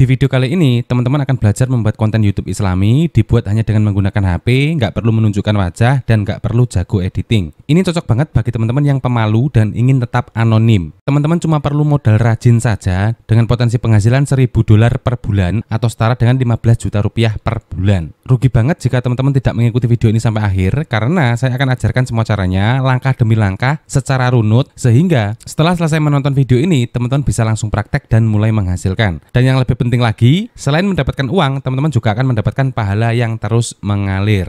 Di video kali ini, teman-teman akan belajar membuat konten YouTube Islami, dibuat hanya dengan menggunakan HP, nggak perlu menunjukkan wajah, dan nggak perlu jago editing. Ini cocok banget bagi teman-teman yang pemalu dan ingin tetap anonim. Teman-teman cuma perlu modal rajin saja, dengan potensi penghasilan $1.000 per bulan, atau setara dengan 15 juta rupiah per bulan. Rugi banget jika teman-teman tidak mengikuti video ini sampai akhir, karena saya akan ajarkan semua caranya, langkah demi langkah, secara runut, sehingga setelah selesai menonton video ini, teman-teman bisa langsung praktek dan mulai menghasilkan. Dan yang lebih penting lagi, selain mendapatkan uang, teman-teman juga akan mendapatkan pahala yang terus mengalir.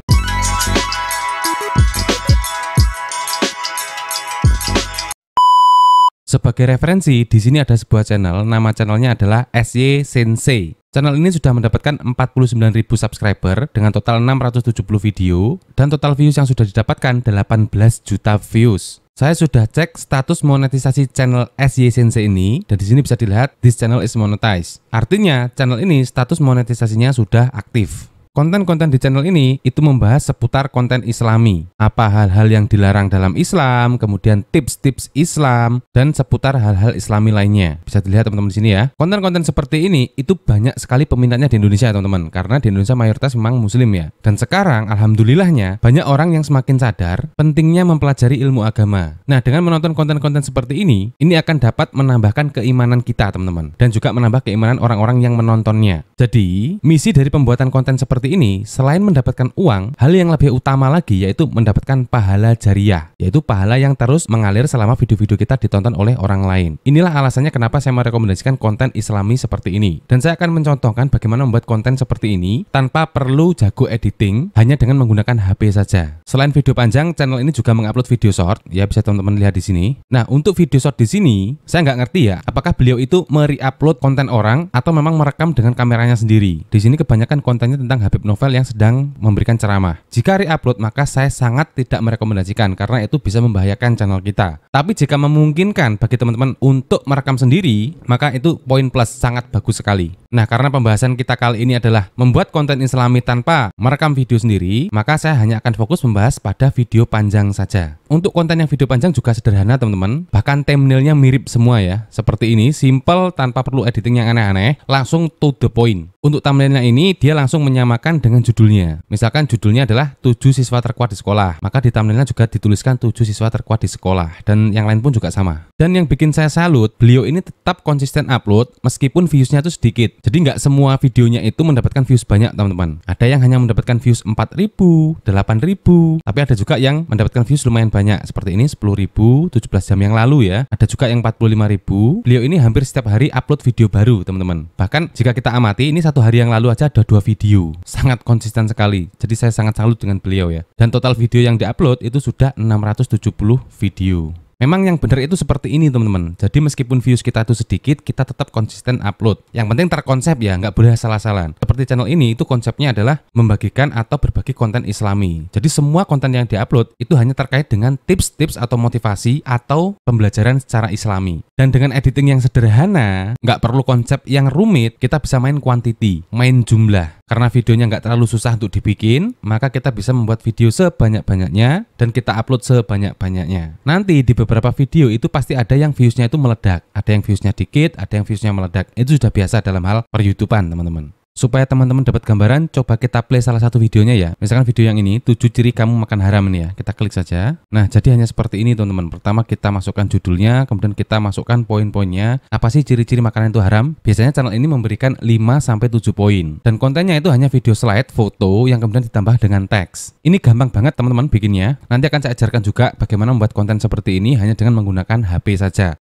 Sebagai referensi, di sini ada sebuah channel, nama channelnya adalah SY Sensei. Channel ini sudah mendapatkan 49.000 subscriber dengan total 670 video dan total views yang sudah didapatkan 18 juta views. Saya sudah cek status monetisasi channel SY Sensei ini dan di sini bisa dilihat this channel is monetized. Artinya channel ini status monetisasinya sudah aktif. Konten-konten di channel ini itu membahas seputar konten Islami, apa hal-hal yang dilarang dalam Islam, kemudian tips-tips Islam, dan seputar hal-hal Islami lainnya. Bisa dilihat teman-teman di sini ya. Konten-konten seperti ini itu banyak sekali peminatnya di Indonesia teman-teman, karena di Indonesia mayoritas memang Muslim ya. Dan sekarang alhamdulillahnya banyak orang yang semakin sadar pentingnya mempelajari ilmu agama. Nah, dengan menonton konten-konten seperti ini akan dapat menambahkan keimanan kita teman-teman, dan juga menambah keimanan orang-orang yang menontonnya. Jadi, misi dari pembuatan konten seperti ini, selain mendapatkan uang, hal yang lebih utama lagi yaitu mendapatkan pahala jariah, yaitu pahala yang terus mengalir selama video-video kita ditonton oleh orang lain. Inilah alasannya kenapa saya merekomendasikan konten Islami seperti ini. Dan saya akan mencontohkan bagaimana membuat konten seperti ini tanpa perlu jago editing, hanya dengan menggunakan HP saja. Selain video panjang, channel ini juga mengupload video short, ya bisa teman-teman lihat di sini. Nah, untuk video short di sini, saya nggak ngerti ya, apakah beliau itu mereupload konten orang atau memang merekam dengan kameranya sendiri. Di sini kebanyakan kontennya tentang Habib Novel yang sedang memberikan ceramah. Jika re-upload, maka saya sangat tidak merekomendasikan karena itu bisa membahayakan channel kita. Tapi jika memungkinkan bagi teman-teman untuk merekam sendiri, maka itu poin plus, sangat bagus sekali. Nah, karena pembahasan kita kali ini adalah membuat konten Islami tanpa merekam video sendiri, maka saya hanya akan fokus membahas pada video panjang saja. Untuk konten yang video panjang juga sederhana teman-teman, bahkan thumbnailnya mirip semua ya. Seperti ini, simple tanpa perlu editing yang aneh-aneh, langsung to the point. Untuk thumbnailnya ini, dia langsung menyamakan dengan judulnya. Misalkan judulnya adalah 7 siswa terkuat di sekolah, maka di thumbnailnya juga dituliskan 7 siswa terkuat di sekolah, dan yang lain pun juga sama. Dan yang bikin saya salut, beliau ini tetap konsisten upload meskipun viewsnya itu sedikit. Jadi nggak semua videonya itu mendapatkan views banyak teman-teman. Ada yang hanya mendapatkan views 4.000, 8.000, tapi ada juga yang mendapatkan views lumayan banyak. Seperti ini 10.000, 17 jam yang lalu ya. Ada juga yang 45.000. Beliau ini hampir setiap hari upload video baru teman-teman. Bahkan jika kita amati, ini satu hari yang lalu aja ada 2 video. Sangat konsisten sekali. Jadi saya sangat salut dengan beliau ya. Dan total video yang diupload itu sudah 670 video. Memang yang benar itu seperti ini teman-teman. Jadi meskipun views kita itu sedikit, kita tetap konsisten upload. Yang penting terkonsep ya, nggak boleh salah-salahan. Seperti channel ini itu konsepnya adalah membagikan atau berbagi konten Islami. Jadi semua konten yang diupload itu hanya terkait dengan tips-tips atau motivasi atau pembelajaran secara Islami. Dan dengan editing yang sederhana, nggak perlu konsep yang rumit, kita bisa main quantity, main jumlah. Karena videonya nggak terlalu susah untuk dibikin, maka kita bisa membuat video sebanyak-banyaknya dan kita upload sebanyak-banyaknya. Nanti di beberapa video itu pasti ada yang viewsnya itu meledak, ada yang viewsnya dikit, ada yang viewsnya meledak. Itu sudah biasa dalam hal per-YouTubean teman-teman. Supaya teman-teman dapat gambaran, coba kita play salah satu videonya ya. Misalkan video yang ini, 7 ciri kamu makan haram ini ya. Kita klik saja. Nah, jadi hanya seperti ini teman-teman. Pertama kita masukkan judulnya, kemudian kita masukkan poin-poinnya. Apa sih ciri-ciri makanan itu haram? Biasanya channel ini memberikan 5-7 poin. Dan kontennya itu hanya video slide, foto, yang kemudian ditambah dengan teks. Ini gampang banget teman-teman bikinnya. Nanti akan saya ajarkan juga bagaimana membuat konten seperti ini hanya dengan menggunakan HP saja.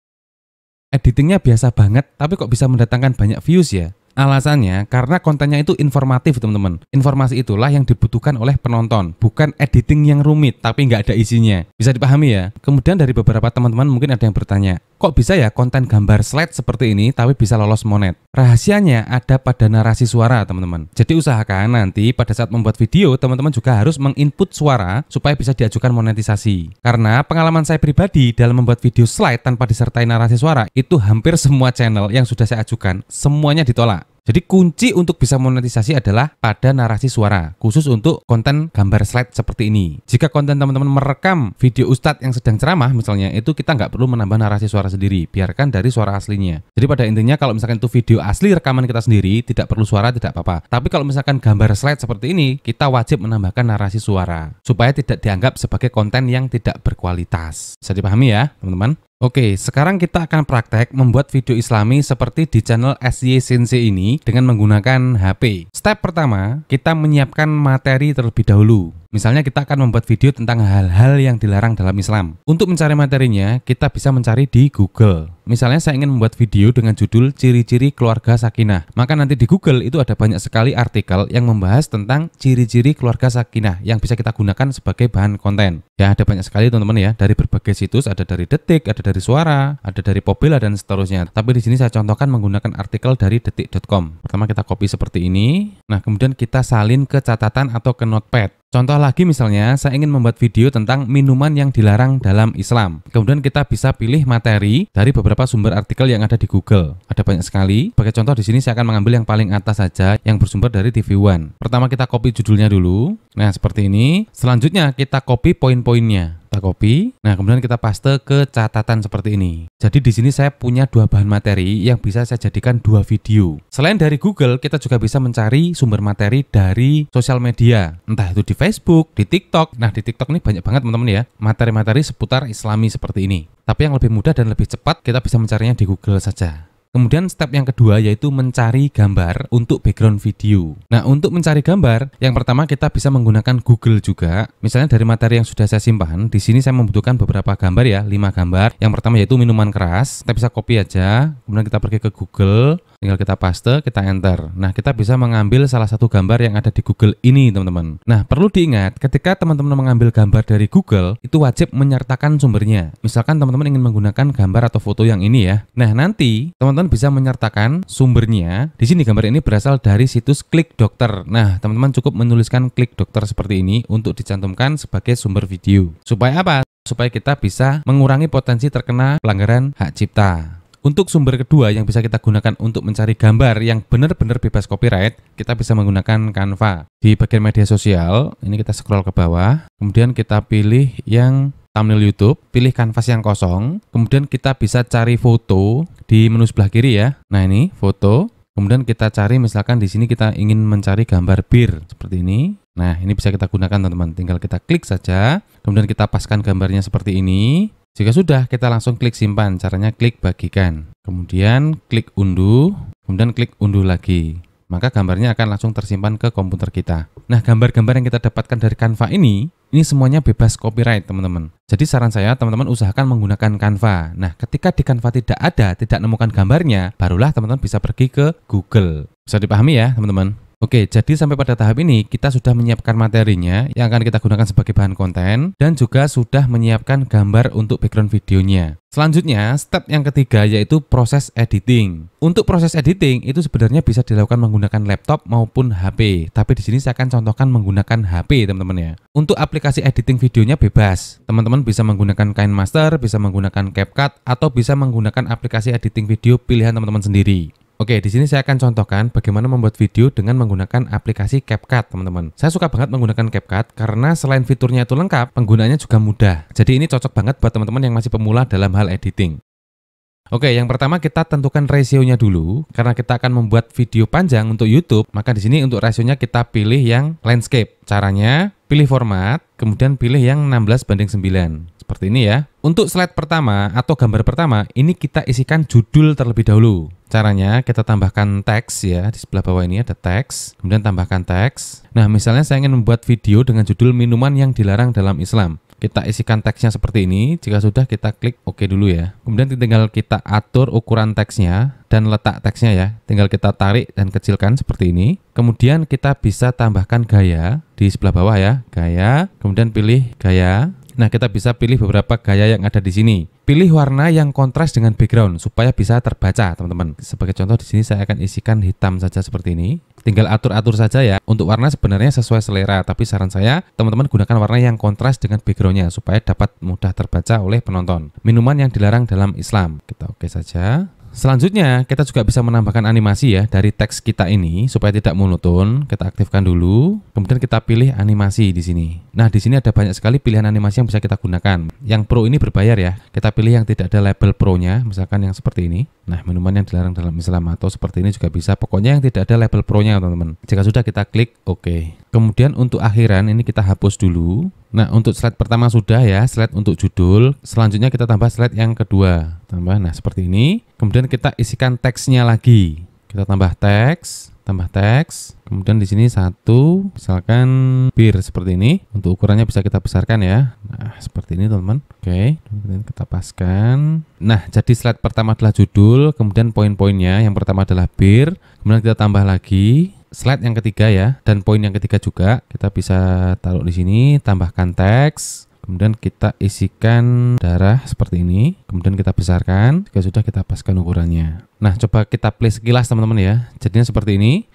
Editingnya biasa banget, tapi kok bisa mendatangkan banyak views ya? Alasannya karena kontennya itu informatif teman-teman. Informasi itulah yang dibutuhkan oleh penonton, bukan editing yang rumit tapi nggak ada isinya. Bisa dipahami ya? Kemudian dari beberapa teman-teman mungkin ada yang bertanya, kok bisa ya konten gambar slide seperti ini tapi bisa lolos monet? Rahasianya ada pada narasi suara teman-teman. Jadi usahakan nanti pada saat membuat video teman-teman juga harus menginput suara supaya bisa diajukan monetisasi. Karena pengalaman saya pribadi dalam membuat video slide tanpa disertai narasi suara itu hampir semua channel yang sudah saya ajukan semuanya ditolak. Jadi kunci untuk bisa monetisasi adalah pada narasi suara, khusus untuk konten gambar slide seperti ini. Jika konten teman-teman merekam video ustadz yang sedang ceramah misalnya, itu kita nggak perlu menambah narasi suara sendiri, biarkan dari suara aslinya. Jadi pada intinya kalau misalkan itu video asli rekaman kita sendiri, tidak perlu suara, tidak apa-apa. Tapi kalau misalkan gambar slide seperti ini, kita wajib menambahkan narasi suara, supaya tidak dianggap sebagai konten yang tidak berkualitas. Bisa dipahami ya teman-teman? Oke, sekarang kita akan praktek membuat video islami seperti di channel SY Sensei ini dengan menggunakan HP. Step pertama, kita menyiapkan materi terlebih dahulu. Misalnya kita akan membuat video tentang hal-hal yang dilarang dalam Islam. Untuk mencari materinya, kita bisa mencari di Google. Misalnya saya ingin membuat video dengan judul ciri-ciri keluarga sakinah. Maka nanti di Google itu ada banyak sekali artikel yang membahas tentang ciri-ciri keluarga sakinah yang bisa kita gunakan sebagai bahan konten. Ya, ada banyak sekali teman-teman ya, dari berbagai situs, ada dari Detik, ada dari Suara, ada dari Popila dan seterusnya. Tapi di sini saya contohkan menggunakan artikel dari detik.com. Pertama kita copy seperti ini. Nah, kemudian kita salin ke catatan atau ke notepad. Contoh lagi misalnya, saya ingin membuat video tentang minuman yang dilarang dalam Islam. Kemudian kita bisa pilih materi dari beberapa sumber artikel yang ada di Google. Ada banyak sekali. Sebagai contoh di sini saya akan mengambil yang paling atas saja, yang bersumber dari TV One. Pertama kita copy judulnya dulu. Nah, seperti ini. Selanjutnya kita copy poin-poinnya. Kita copy. Nah, kemudian kita paste ke catatan seperti ini. Jadi di sini saya punya dua bahan materi yang bisa saya jadikan dua video. Selain dari Google, kita juga bisa mencari sumber materi dari sosial media. Entah itu di Facebook, di TikTok. Nah, di TikTok ini banyak banget teman-teman ya, materi-materi seputar Islami seperti ini. Tapi yang lebih mudah dan lebih cepat, kita bisa mencarinya di Google saja. Kemudian step yang kedua yaitu mencari gambar untuk background video. Nah, untuk mencari gambar, yang pertama kita bisa menggunakan Google juga. Misalnya dari materi yang sudah saya simpan, di sini saya membutuhkan beberapa gambar ya, 5 gambar. Yang pertama yaitu minuman keras. Kita bisa copy aja, kemudian kita pergi ke Google, tinggal kita paste, kita enter. Nah, kita bisa mengambil salah satu gambar yang ada di Google ini, teman-teman. Nah, perlu diingat, ketika teman-teman mengambil gambar dari Google, itu wajib menyertakan sumbernya. Misalkan teman-teman ingin menggunakan gambar atau foto yang ini ya. Nah, nanti teman-teman bisa menyertakan sumbernya. Di sini gambar ini berasal dari situs Klik Dokter. Nah, teman-teman cukup menuliskan Klik Dokter seperti ini untuk dicantumkan sebagai sumber video. Supaya apa? Supaya kita bisa mengurangi potensi terkena pelanggaran hak cipta. Untuk sumber kedua yang bisa kita gunakan untuk mencari gambar yang benar-benar bebas copyright, kita bisa menggunakan Canva. Di bagian media sosial, ini kita scroll ke bawah, kemudian kita pilih yang thumbnail YouTube, pilih kanvas yang kosong, kemudian kita bisa cari foto di menu sebelah kiri ya. Nah, ini foto, kemudian kita cari misalkan di sini kita ingin mencari gambar bir seperti ini. Nah, ini bisa kita gunakan teman-teman, tinggal kita klik saja, kemudian kita paskan gambarnya seperti ini. Jika sudah, kita langsung klik simpan. Caranya klik bagikan, kemudian klik unduh, kemudian klik unduh lagi. Maka gambarnya akan langsung tersimpan ke komputer kita. Nah, gambar-gambar yang kita dapatkan dari Canva ini semuanya bebas copyright, teman-teman. Jadi saran saya, teman-teman usahakan menggunakan Canva. Nah, ketika di Canva tidak nemukan gambarnya, barulah teman-teman bisa pergi ke Google. Bisa dipahami ya, teman-teman? Oke, jadi sampai pada tahap ini kita sudah menyiapkan materinya yang akan kita gunakan sebagai bahan konten dan juga sudah menyiapkan gambar untuk background videonya. Selanjutnya, step yang ketiga yaitu proses editing. Untuk proses editing itu sebenarnya bisa dilakukan menggunakan laptop maupun HP. Tapi di sini saya akan contohkan menggunakan HP, teman-teman ya. Untuk aplikasi editing videonya bebas. Teman-teman bisa menggunakan KineMaster, bisa menggunakan CapCut, atau bisa menggunakan aplikasi editing video pilihan teman-teman sendiri. Oke, di sini saya akan contohkan bagaimana membuat video dengan menggunakan aplikasi CapCut, teman-teman. Saya suka banget menggunakan CapCut karena selain fiturnya itu lengkap, penggunaannya juga mudah. Jadi ini cocok banget buat teman-teman yang masih pemula dalam hal editing. Oke, yang pertama kita tentukan rasionya dulu. Karena kita akan membuat video panjang untuk YouTube, maka di sini untuk rasionya kita pilih yang landscape. Caranya, pilih format, kemudian pilih yang 16:9. Seperti ini ya. Untuk slide pertama atau gambar pertama, ini kita isikan judul terlebih dahulu. Caranya kita tambahkan teks ya, di sebelah bawah ini ada teks, kemudian tambahkan teks. Nah, misalnya saya ingin membuat video dengan judul minuman yang dilarang dalam Islam. Kita isikan teksnya seperti ini, jika sudah kita klik OK dulu ya. Kemudian tinggal kita atur ukuran teksnya dan letak teksnya ya. Tinggal kita tarik dan kecilkan seperti ini. Kemudian kita bisa tambahkan gaya di sebelah bawah ya, gaya, kemudian pilih gaya. Nah, kita bisa pilih beberapa gaya yang ada di sini. Pilih warna yang kontras dengan background supaya bisa terbaca, teman-teman. Sebagai contoh di sini saya akan isikan hitam saja seperti ini. Tinggal atur-atur saja ya. Untuk warna sebenarnya sesuai selera, tapi saran saya teman-teman gunakan warna yang kontras dengan backgroundnya supaya dapat mudah terbaca oleh penonton. Minuman yang dilarang dalam Islam. Kita oke saja. Selanjutnya kita juga bisa menambahkan animasi ya dari teks kita ini supaya tidak monoton. Kita aktifkan dulu, kemudian kita pilih animasi di sini. Nah, di sini ada banyak sekali pilihan animasi yang bisa kita gunakan. Yang Pro ini berbayar ya. Kita pilih yang tidak ada label Pro-nya, misalkan yang seperti ini. Nah, minuman yang dilarang dalam Islam atau seperti ini juga bisa. Pokoknya yang tidak ada label Pro-nya, teman-teman. Jika sudah, kita klik OK. Kemudian untuk akhiran ini kita hapus dulu. Nah, untuk slide pertama sudah ya, slide untuk judul. Selanjutnya kita tambah slide yang kedua. Tambah, nah seperti ini. Kemudian kita isikan teksnya lagi. Kita tambah teks. Kemudian di sini satu, misalkan bir seperti ini. Untuk ukurannya bisa kita besarkan ya. Nah, seperti ini teman-teman. Oke, kemudian kita paskan. Nah, jadi slide pertama adalah judul, kemudian poin-poinnya. Yang pertama adalah bir, kemudian kita tambah lagi slide yang ketiga ya, dan poin yang ketiga juga. Kita bisa taruh di sini, tambahkan teks. Kemudian kita isikan darah seperti ini. Kemudian kita besarkan. Jika sudah, kita paskan ukurannya. Nah, coba kita play sekilas teman-teman ya. Jadinya seperti ini.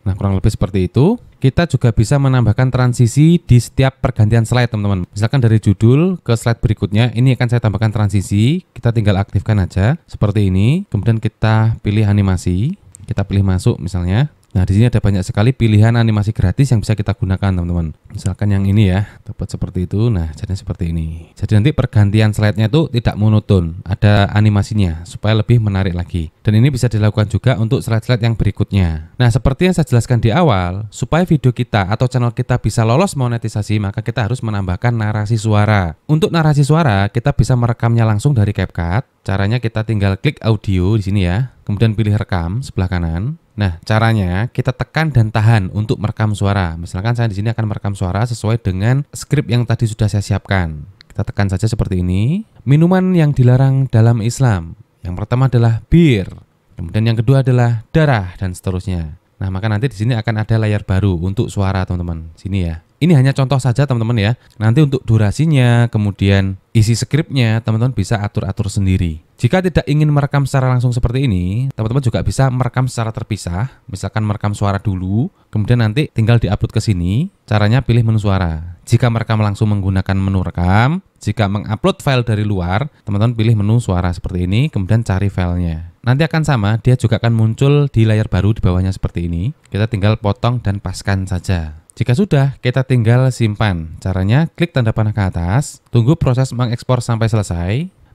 Nah, kurang lebih seperti itu. Kita juga bisa menambahkan transisi di setiap pergantian slide teman-teman. Misalkan dari judul ke slide berikutnya, ini akan saya tambahkan transisi. Kita tinggal aktifkan aja seperti ini. Kemudian kita pilih animasi. Kita pilih masuk misalnya. Nah, di sini ada banyak sekali pilihan animasi gratis yang bisa kita gunakan, teman-teman. Misalkan yang ini ya, dapat seperti itu. Nah, jadinya seperti ini. Jadi nanti pergantian slide-nya itu tidak monoton, ada animasinya supaya lebih menarik lagi. Dan ini bisa dilakukan juga untuk slide-slide yang berikutnya. Nah, seperti yang saya jelaskan di awal, supaya video kita atau channel kita bisa lolos monetisasi, maka kita harus menambahkan narasi suara. Untuk narasi suara, kita bisa merekamnya langsung dari CapCut. Caranya kita tinggal klik audio di sini ya, kemudian pilih rekam sebelah kanan. Nah, caranya kita tekan dan tahan untuk merekam suara. Misalkan saya di sini akan merekam suara sesuai dengan skrip yang tadi sudah saya siapkan. Kita tekan saja seperti ini. Minuman yang dilarang dalam Islam. Yang pertama adalah bir. Kemudian yang kedua adalah darah dan seterusnya. Nah, maka nanti di sini akan ada layar baru untuk suara, teman-teman. Sini ya. Ini hanya contoh saja, teman-teman ya. Nanti untuk durasinya, kemudian isi skripnya, teman-teman bisa atur-atur sendiri. Jika tidak ingin merekam secara langsung seperti ini, teman-teman juga bisa merekam secara terpisah. Misalkan merekam suara dulu, kemudian nanti tinggal diupload ke sini. Caranya pilih menu suara. Jika merekam langsung menggunakan menu rekam, jika mengupload file dari luar, teman-teman pilih menu suara seperti ini, kemudian cari filenya. Nanti akan sama, dia juga akan muncul di layar baru di bawahnya seperti ini. Kita tinggal potong dan paskan saja. Jika sudah, kita tinggal simpan. Caranya klik tanda panah ke atas, tunggu proses mengekspor sampai selesai.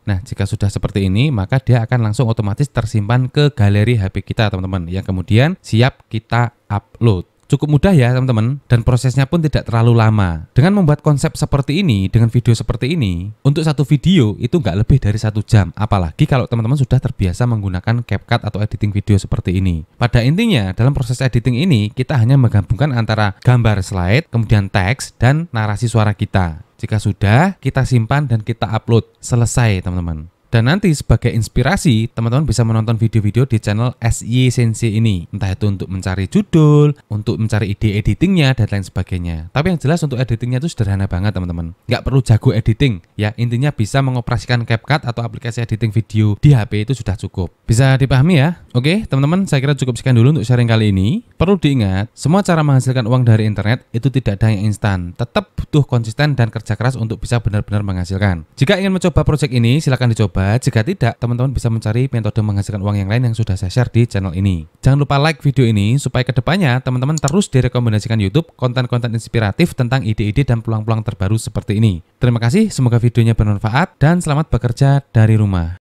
Nah, jika sudah seperti ini, maka dia akan langsung otomatis tersimpan ke galeri HP kita, teman-teman, yang kemudian siap kita upload. Cukup mudah ya, teman-teman, dan prosesnya pun tidak terlalu lama. Dengan membuat konsep seperti ini, dengan video seperti ini, untuk satu video itu nggak lebih dari 1 jam. Apalagi kalau teman-teman sudah terbiasa menggunakan CapCut atau editing video seperti ini. Pada intinya, dalam proses editing ini, kita hanya menggabungkan antara gambar slide, kemudian teks, dan narasi suara kita. Jika sudah, kita simpan dan kita upload. Selesai, teman-teman. Dan nanti sebagai inspirasi, teman-teman bisa menonton video-video di channel SY Sensei ini. Entah itu untuk mencari judul, untuk mencari ide editingnya, dan lain sebagainya. Tapi yang jelas untuk editingnya itu sederhana banget, teman-teman. Nggak perlu jago editing. Ya, intinya bisa mengoperasikan CapCut atau aplikasi editing video di HP itu sudah cukup. Bisa dipahami ya? Oke, teman-teman, saya kira cukup sekian dulu untuk sharing kali ini. Perlu diingat, semua cara menghasilkan uang dari internet itu tidak ada yang instan. Tetap butuh konsisten dan kerja keras untuk bisa benar-benar menghasilkan. Jika ingin mencoba proyek ini, silakan dicoba. Jika tidak, teman-teman bisa mencari metode menghasilkan uang yang lain yang sudah saya share di channel ini. Jangan lupa like video ini supaya kedepannya teman-teman terus direkomendasikan YouTube konten-konten inspiratif tentang ide-ide dan peluang-peluang terbaru seperti ini. Terima kasih, semoga videonya bermanfaat dan selamat bekerja dari rumah.